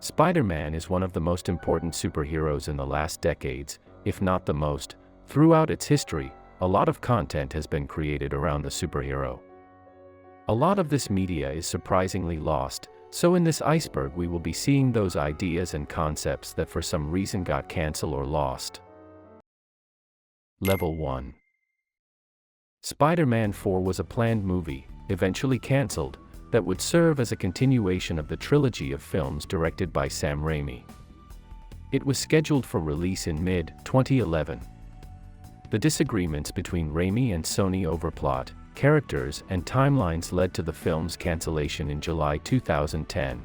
Spider-Man is one of the most important superheroes in the last decades, if not the most. Throughout its history, a lot of content has been created around the superhero. A lot of this media is surprisingly lost, so in this iceberg we will be seeing those ideas and concepts that for some reason got cancelled or lost. Level 1. Spider-Man 4 was a planned movie, eventually cancelled, that would serve as a continuation of the trilogy of films directed by Sam Raimi. It was scheduled for release in mid-2011. The disagreements between Raimi and Sony over plot, characters, and timelines led to the film's cancellation in July 2010.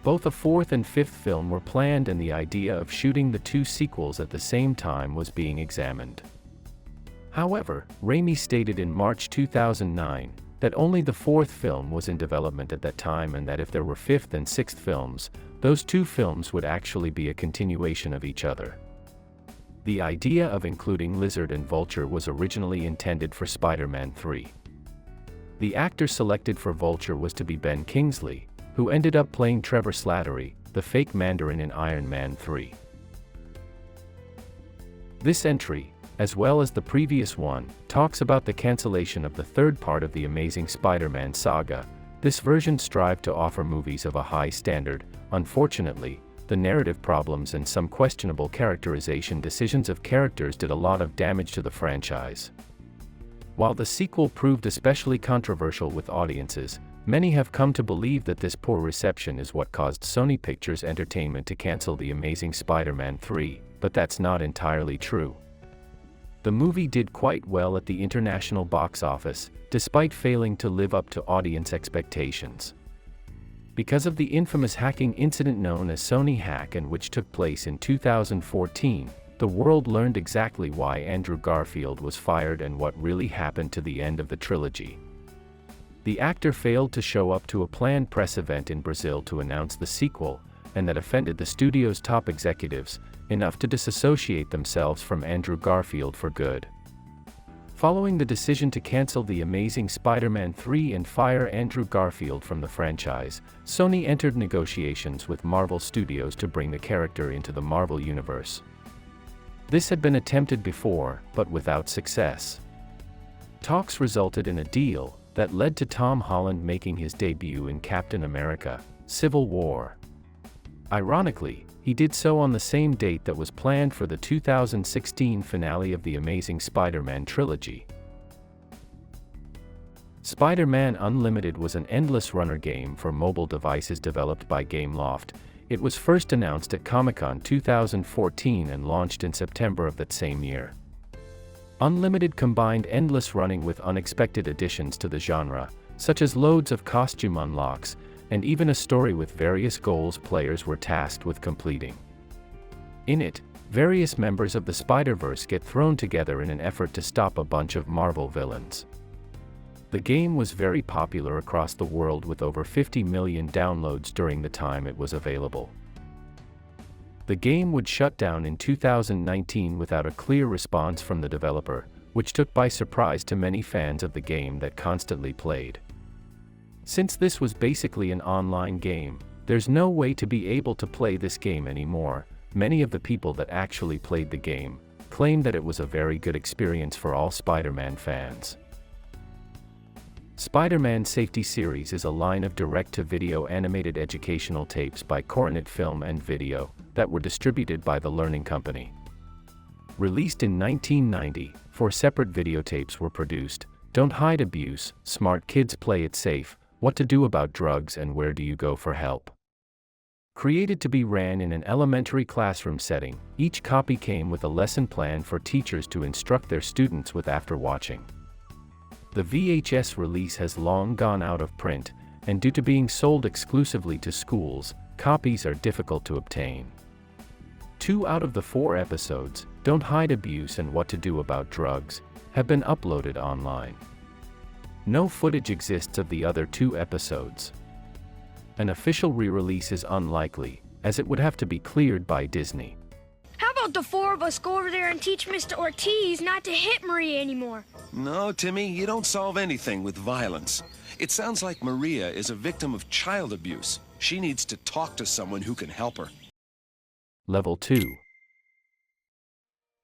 Both a fourth and fifth film were planned, and the idea of shooting the two sequels at the same time was being examined. However, Raimi stated in March 2009 that only the fourth film was in development at that time, and that if there were fifth and sixth films, those two films would actually be a continuation of each other. The idea of including Lizard and Vulture was originally intended for Spider-Man 3. The actor selected for Vulture was to be Ben Kingsley, who ended up playing Trevor Slattery, the fake Mandarin in Iron Man 3. This entry, as well as the previous one, talks about the cancellation of the third part of the Amazing Spider-Man saga. This version strived to offer movies of a high standard. Unfortunately, the narrative problems and some questionable characterization decisions of characters did a lot of damage to the franchise. While the sequel proved especially controversial with audiences, many have come to believe that this poor reception is what caused Sony Pictures Entertainment to cancel The Amazing Spider-Man 3, but that's not entirely true. The movie did quite well at the international box office, despite failing to live up to audience expectations. Because of the infamous hacking incident known as Sony Hack, and which took place in 2014, the world learned exactly why Andrew Garfield was fired and what really happened to the end of the trilogy. The actor failed to show up to a planned press event in Brazil to announce the sequel, and that offended the studio's top executives, enough to disassociate themselves from Andrew Garfield for good. Following the decision to cancel The Amazing Spider-Man 3 and fire Andrew Garfield from the franchise, Sony entered negotiations with Marvel Studios to bring the character into the Marvel Universe. This had been attempted before, but without success. Talks resulted in a deal that led to Tom Holland making his debut in Captain America: Civil War. Ironically, he did so on the same date that was planned for the 2016 finale of the Amazing Spider-Man trilogy. Spider-Man Unlimited was an endless runner game for mobile devices developed by Gameloft. It was first announced at Comic-Con 2014 and launched in September of that same year. Unlimited combined endless running with unexpected additions to the genre, such as loads of costume unlocks, and even a story with various goals players were tasked with completing. In it, various members of the Spider-Verse get thrown together in an effort to stop a bunch of Marvel villains. The game was very popular across the world with over 50 million downloads during the time it was available. The game would shut down in 2019 without a clear response from the developer, which took by surprise to many fans of the game that constantly played. Since this was basically an online game, there's no way to be able to play this game anymore. Many of the people that actually played the game claimed that it was a very good experience for all Spider-Man fans. Spider-Man Safety Series is a line of direct-to-video animated educational tapes by Coronet Film and Video that were distributed by the Learning Company. Released in 1990, 4 separate videotapes were produced: Don't Hide Abuse, Smart Kids Play It Safe, What to Do About Drugs, and Where Do You Go for Help. Created to be ran in an elementary classroom setting, each copy came with a lesson plan for teachers to instruct their students with after watching. The VHS release has long gone out of print, and due to being sold exclusively to schools, copies are difficult to obtain. 2 out of the 4 episodes, Don't Hide Abuse and What to Do About Drugs, have been uploaded online. No footage exists of the other 2 episodes. An official re-release is unlikely, as it would have to be cleared by Disney. How about the 4 of us go over there and teach Mr. Ortiz not to hit Maria anymore? No, Timmy, you don't solve anything with violence. It sounds like Maria is a victim of child abuse. She needs to talk to someone who can help her. Level 2.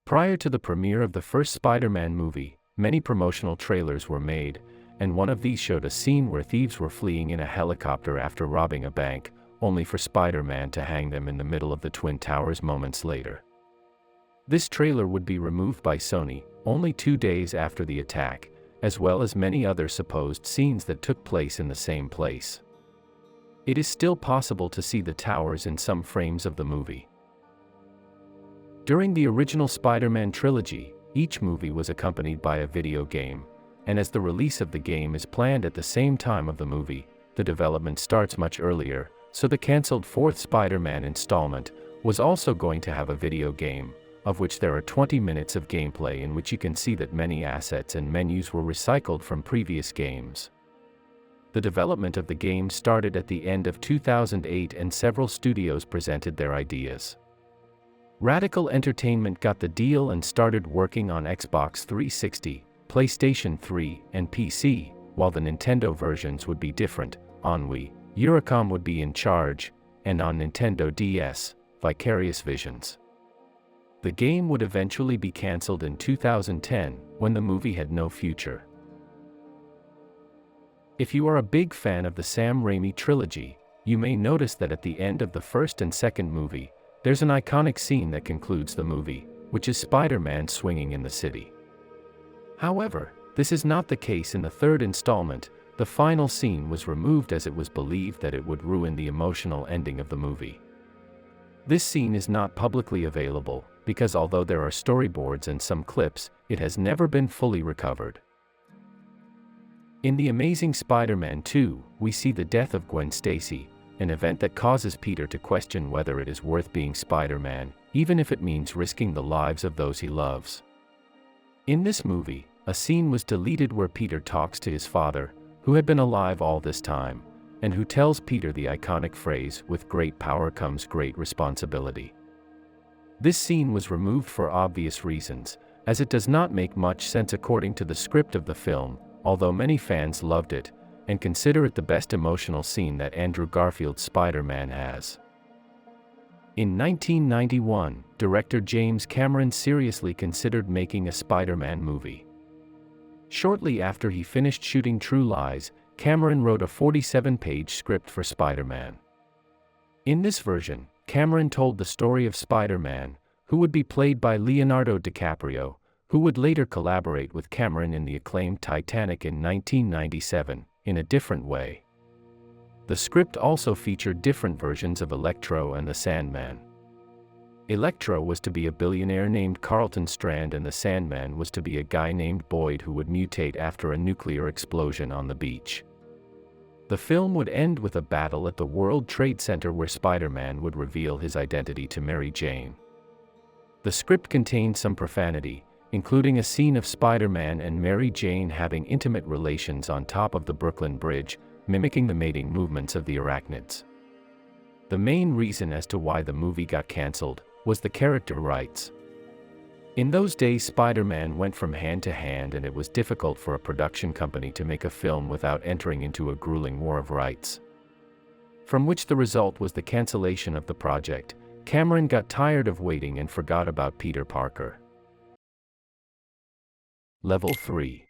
Prior to the premiere of the first Spider-Man movie, many promotional trailers were made, and one of these showed a scene where thieves were fleeing in a helicopter after robbing a bank, only for Spider-Man to hang them in the middle of the Twin Towers moments later. This trailer would be removed by Sony only 2 days after the attack, as well as many other supposed scenes that took place in the same place. It is still possible to see the towers in some frames of the movie. During the original Spider-Man trilogy, each movie was accompanied by a video game, and as the release of the game is planned at the same time of the movie, the development starts much earlier, so the cancelled fourth Spider-Man installment was also going to have a video game, of which there are 20 minutes of gameplay in which you can see that many assets and menus were recycled from previous games. The development of the game started at the end of 2008 and several studios presented their ideas. Radical Entertainment got the deal and started working on Xbox 360, PlayStation 3, and PC, while the Nintendo versions would be different. On Wii, Eurocom would be in charge, and on Nintendo DS, Vicarious Visions. The game would eventually be cancelled in 2010, when the movie had no future. If you are a big fan of the Sam Raimi trilogy, you may notice that at the end of the first and second movie, there's an iconic scene that concludes the movie, which is Spider-Man swinging in the city. However, this is not the case in the third installment. The final scene was removed as it was believed that it would ruin the emotional ending of the movie. This scene is not publicly available, because although there are storyboards and some clips, it has never been fully recovered. In The Amazing Spider-Man 2, we see the death of Gwen Stacy, an event that causes Peter to question whether it is worth being Spider-Man, even if it means risking the lives of those he loves. In this movie, a scene was deleted where Peter talks to his father, who had been alive all this time, and who tells Peter the iconic phrase, "With great power comes great responsibility." This scene was removed for obvious reasons, as it does not make much sense according to the script of the film, although many fans loved it, and consider it the best emotional scene that Andrew Garfield's Spider-Man has. In 1991, director James Cameron seriously considered making a Spider-Man movie. Shortly after he finished shooting True Lies, Cameron wrote a 47-page script for Spider-Man. In this version, Cameron told the story of Spider-Man, who would be played by Leonardo DiCaprio, who would later collaborate with Cameron in the acclaimed Titanic in 1997, in a different way. The script also featured different versions of Electro and the Sandman. Electro was to be a billionaire named Carlton Strand, and the Sandman was to be a guy named Boyd who would mutate after a nuclear explosion on the beach. The film would end with a battle at the World Trade Center where Spider-Man would reveal his identity to Mary Jane. The script contained some profanity, including a scene of Spider-Man and Mary Jane having intimate relations on top of the Brooklyn Bridge, mimicking the mating movements of the arachnids. The main reason as to why the movie got cancelled was the character rights. In those days, Spider-Man went from hand to hand, and it was difficult for a production company to make a film without entering into a grueling war of rights. From which the result was the cancellation of the project. Cameron got tired of waiting and forgot about Peter Parker. Level 3.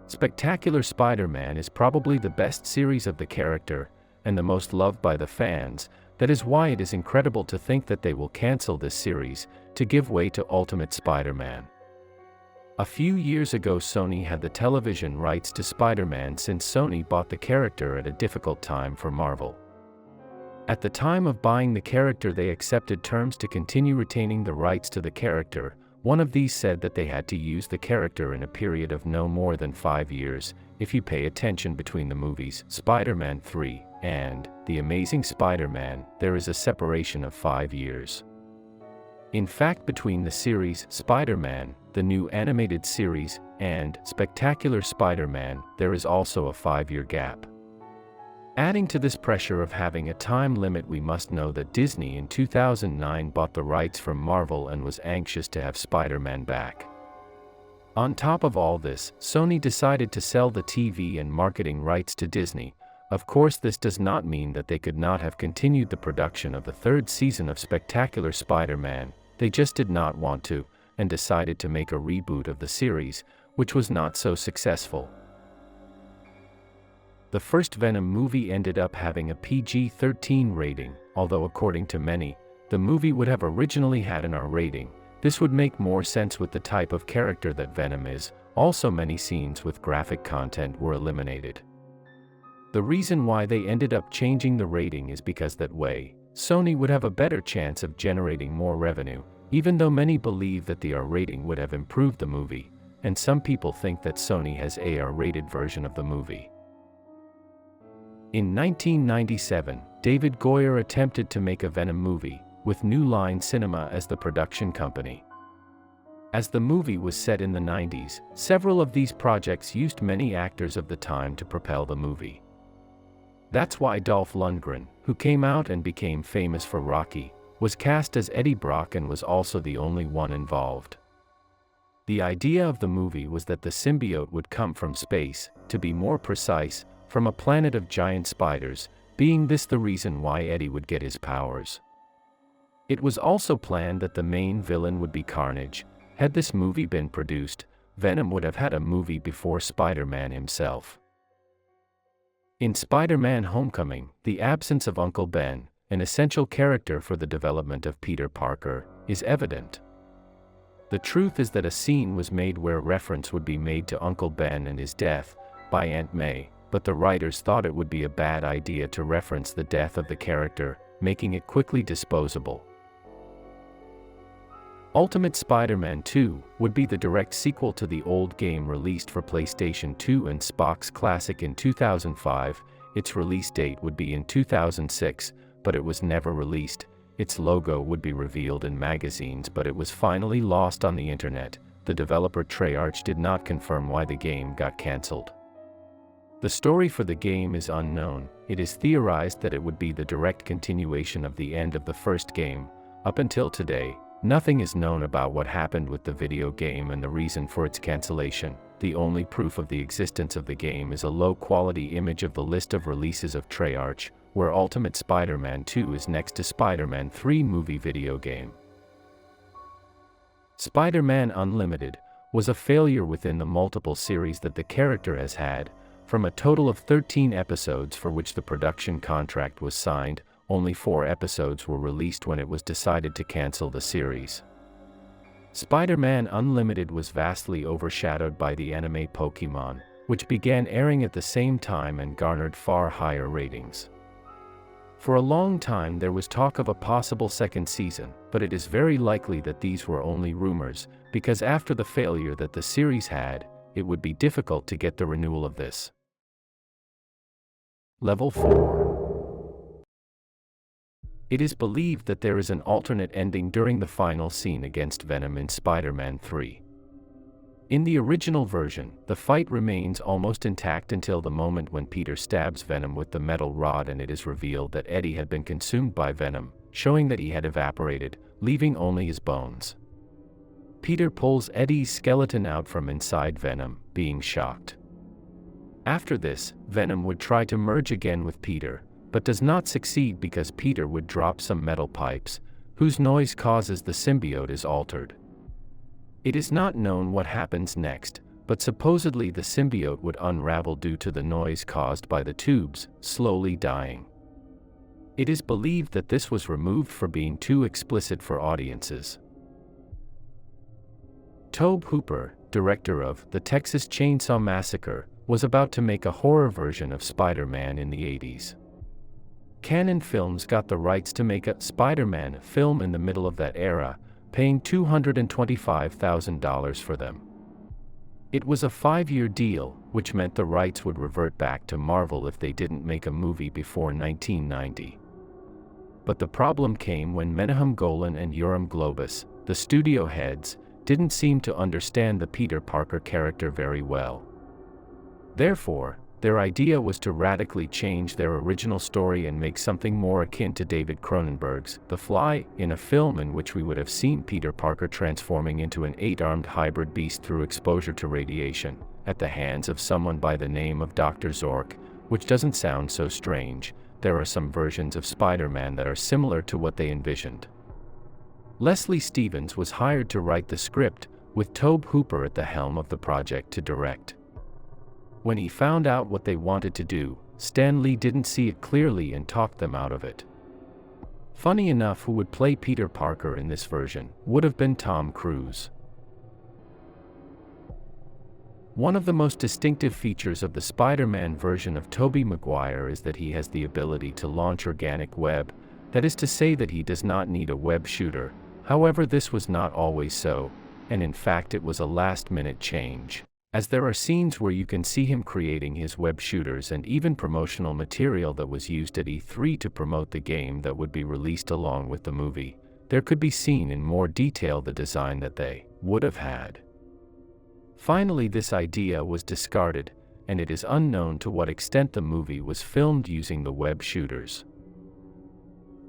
Spectacular Spider-Man is probably the best series of the character, and the most loved by the fans. That is why it is incredible to think that they will cancel this series, to give way to Ultimate Spider-Man. A few years ago, Sony had the television rights to Spider-Man since Sony bought the character at a difficult time for Marvel. At the time of buying the character, they accepted terms to continue retaining the rights to the character. One of these said that they had to use the character in a period of no more than 5 years. If you pay attention between the movies Spider-Man 3 and The Amazing Spider-Man, there is a separation of 5 years. In fact, between the series Spider-Man, the new animated series, and Spectacular Spider-Man, there is also a 5-year gap. Adding to this pressure of having a time limit, we must know that Disney in 2009 bought the rights from Marvel and was anxious to have Spider-Man back. On top of all this, Sony decided to sell the TV and marketing rights to Disney, Of course, this does not mean that they could not have continued the production of the third season of Spectacular Spider-Man, they just did not want to, and decided to make a reboot of the series, which was not so successful. The first Venom movie ended up having a PG-13 rating, although according to many, the movie would have originally had an R rating. This would make more sense with the type of character that Venom is. Also, many scenes with graphic content were eliminated. The reason why they ended up changing the rating is because that way, Sony would have a better chance of generating more revenue, even though many believe that the R rating would have improved the movie, and some people think that Sony has a R-rated version of the movie. In 1997, David Goyer attempted to make a Venom movie, with New Line Cinema as the production company. As the movie was set in the 90s, several of these projects used many actors of the time to propel the movie. That's why Dolph Lundgren, who came out and became famous for Rocky, was cast as Eddie Brock and was also the only one involved. The idea of the movie was that the symbiote would come from space, to be more precise, from a planet of giant spiders, being this the reason why Eddie would get his powers. It was also planned that the main villain would be Carnage. Had this movie been produced, Venom would have had a movie before Spider-Man himself. In Spider-Man: Homecoming, the absence of Uncle Ben, an essential character for the development of Peter Parker, is evident. The truth is that a scene was made where reference would be made to Uncle Ben and his death by Aunt May, but the writers thought it would be a bad idea to reference the death of the character, making it quickly disposable. Ultimate Spider-Man 2 would be the direct sequel to the old game released for PlayStation 2 and Xbox Classic in 2005. Its release date would be in 2006, but it was never released. Its logo would be revealed in magazines, but it was finally lost on the internet. The developer Treyarch did not confirm why the game got cancelled. The story for the game is unknown. It is theorized that it would be the direct continuation of the end of the first game. Up until today, nothing is known about what happened with the video game and the reason for its cancellation. The only proof of the existence of the game is a low-quality image of the list of releases of Treyarch, where Ultimate Spider-Man 2 is next to Spider-Man 3 movie video game. Spider-Man Unlimited was a failure within the multiple series that the character has had. From a total of 13 episodes for which the production contract was signed, only 4 episodes were released when it was decided to cancel the series. Spider-Man Unlimited was vastly overshadowed by the anime Pokémon, which began airing at the same time and garnered far higher ratings. For a long time there was talk of a possible second season, but it is very likely that these were only rumors, because after the failure that the series had, it would be difficult to get the renewal of this. Level 4. It is believed that there is an alternate ending during the final scene against Venom in Spider-Man 3. In the original version, the fight remains almost intact until the moment when Peter stabs Venom with the metal rod and it is revealed that Eddie had been consumed by Venom, showing that he had evaporated, leaving only his bones. Peter pulls Eddie's skeleton out from inside Venom, being shocked. After this, Venom would try to merge again with Peter, but does not succeed because Peter would drop some metal pipes, whose noise causes the symbiote is altered. It is not known what happens next, but supposedly the symbiote would unravel due to the noise caused by the tubes, slowly dying. It is believed that this was removed for being too explicit for audiences. Tobe Hooper, director of The Texas Chainsaw Massacre, was about to make a horror version of Spider-Man in the 80s. Canon Films got the rights to make a Spider-Man film in the middle of that era, paying $225,000 for them. It was a 5-year deal, which meant the rights would revert back to Marvel if they didn't make a movie before 1990. But the problem came when Menahem Golan and Yoram Globus, the studio heads, didn't seem to understand the Peter Parker character very well. Therefore, their idea was to radically change their original story and make something more akin to David Cronenberg's The Fly, in a film in which we would have seen Peter Parker transforming into an 8-armed hybrid beast through exposure to radiation, at the hands of someone by the name of Dr. Zork, which doesn't sound so strange. There are some versions of Spider-Man that are similar to what they envisioned. Leslie Stevens was hired to write the script, with Tobe Hooper at the helm of the project to direct. When he found out what they wanted to do, Stan Lee didn't see it clearly and talked them out of it. Funny enough, who would play Peter Parker in this version would have been Tom Cruise. One of the most distinctive features of the Spider-Man version of Tobey Maguire is that he has the ability to launch organic web, that is to say that he does not need a web shooter. However, this was not always so, and in fact it was a last-minute change, as there are scenes where you can see him creating his web shooters and even promotional material that was used at E3 to promote the game that would be released along with the movie. There could be seen in more detail the design that they would have had. Finally, this idea was discarded, and it is unknown to what extent the movie was filmed using the web shooters.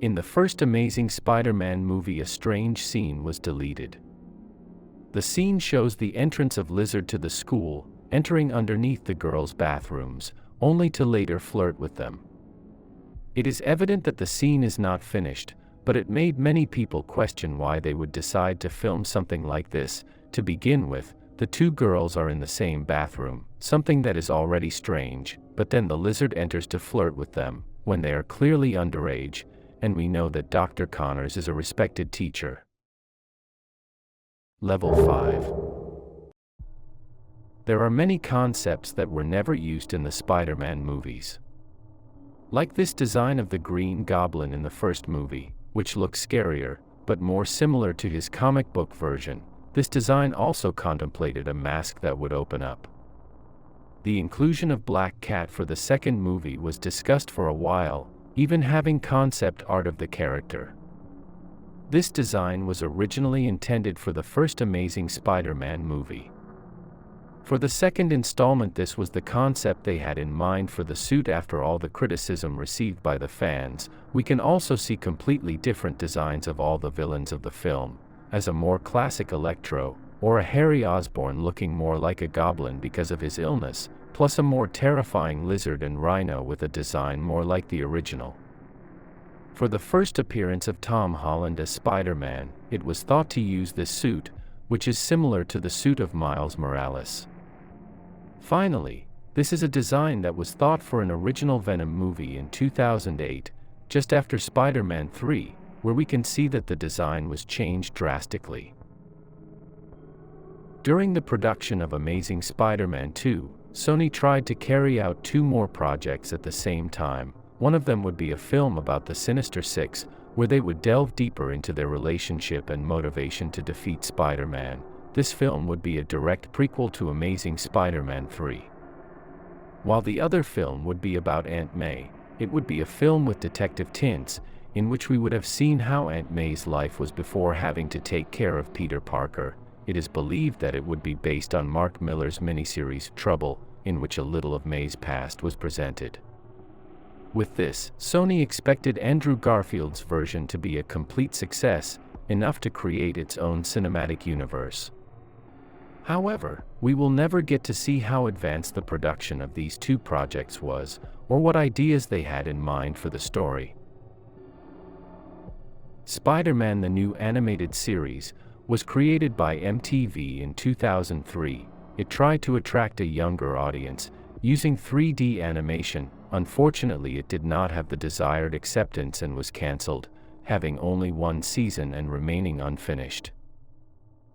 In the first Amazing Spider-Man movie, a strange scene was deleted. The scene shows the entrance of Lizard to the school, entering underneath the girls' bathrooms, only to later flirt with them. It is evident that the scene is not finished, but it made many people question why they would decide to film something like this. To begin with, the two girls are in the same bathroom, something that is already strange, but then the Lizard enters to flirt with them, when they are clearly underage, and we know that Dr. Connors is a respected teacher. Level 5. There are many concepts that were never used in the Spider-Man movies. Like this design of the Green Goblin in the first movie, which looks scarier, but more similar to his comic book version. This design also contemplated a mask that would open up. The inclusion of Black Cat for the second movie was discussed for a while, even having concept art of the character. This design was originally intended for the first Amazing Spider-Man movie. For the second installment, this was the concept they had in mind for the suit. After all the criticism received by the fans, we can also see completely different designs of all the villains of the film, as a more classic Electro, or a Harry Osborn looking more like a goblin because of his illness, plus a more terrifying Lizard and Rhino with a design more like the original. For the first appearance of Tom Holland as Spider-Man, it was thought to use this suit, which is similar to the suit of Miles Morales. Finally, this is a design that was thought for an original Venom movie in 2008, just after Spider-Man 3, where we can see that the design was changed drastically. During the production of Amazing Spider-Man 2, Sony tried to carry out 2 more projects at the same time. One of them would be a film about the Sinister Six, where they would delve deeper into their relationship and motivation to defeat Spider-Man. This film would be a direct prequel to Amazing Spider-Man 3. While the other film would be about Aunt May, it would be a film with detective tints, in which we would have seen how Aunt May's life was before having to take care of Peter Parker. It is believed that it would be based on Mark Millar's miniseries Trouble, in which a little of May's past was presented. With this, Sony expected Andrew Garfield's version to be a complete success, enough to create its own cinematic universe. However, we will never get to see how advanced the production of these 2 projects was, or what ideas they had in mind for the story. Spider-Man: The New Animated Series was created by MTV in 2003. It tried to attract a younger audience, using 3D animation. Unfortunately, it did not have the desired acceptance and was cancelled, having only 1 season and remaining unfinished.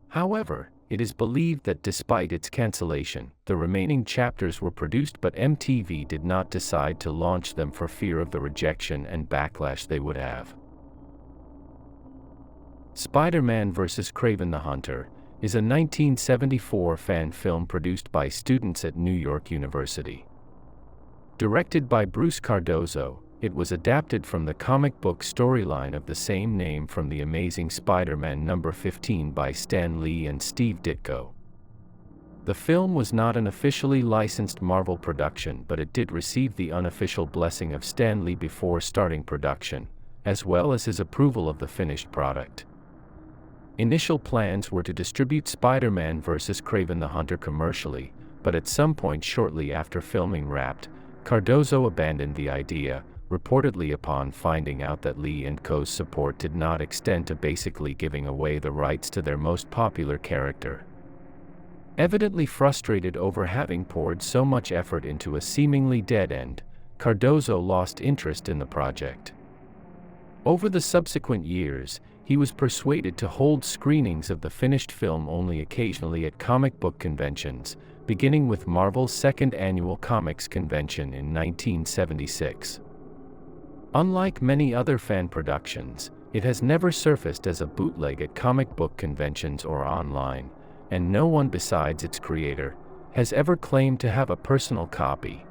However, it is believed that despite its cancellation, the remaining chapters were produced, but MTV did not decide to launch them for fear of the rejection and backlash they would have. Spider-Man vs. Kraven the Hunter is a 1974 fan film produced by students at New York University. Directed by Bruce Cardozo, it was adapted from the comic book storyline of the same name from The Amazing Spider-Man number 15 by Stan Lee and Steve Ditko. The film was not an officially licensed Marvel production, but it did receive the unofficial blessing of Stan Lee before starting production, as well as his approval of the finished product. Initial plans were to distribute Spider-Man vs. Kraven the Hunter commercially, but at some point shortly after filming wrapped, Cardozo abandoned the idea, reportedly upon finding out that Lee and Co.'s support did not extend to basically giving away the rights to their most popular character. Evidently frustrated over having poured so much effort into a seemingly dead end, Cardozo lost interest in the project. Over the subsequent years, he was persuaded to hold screenings of the finished film only occasionally at comic book conventions, beginning with Marvel's second annual comics convention in 1976. Unlike many other fan productions, it has never surfaced as a bootleg at comic book conventions or online, and no one besides its creator has ever claimed to have a personal copy.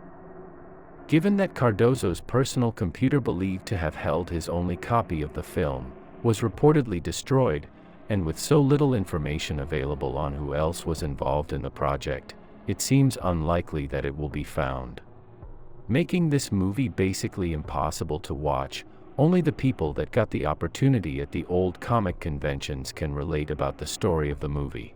Given that Cardozo's personal computer believed to have held his only copy of the film was reportedly destroyed, and with so little information available on who else was involved in the project, it seems unlikely that it will be found. Making this movie basically impossible to watch. Only the people that got the opportunity at the old comic conventions can relate about the story of the movie.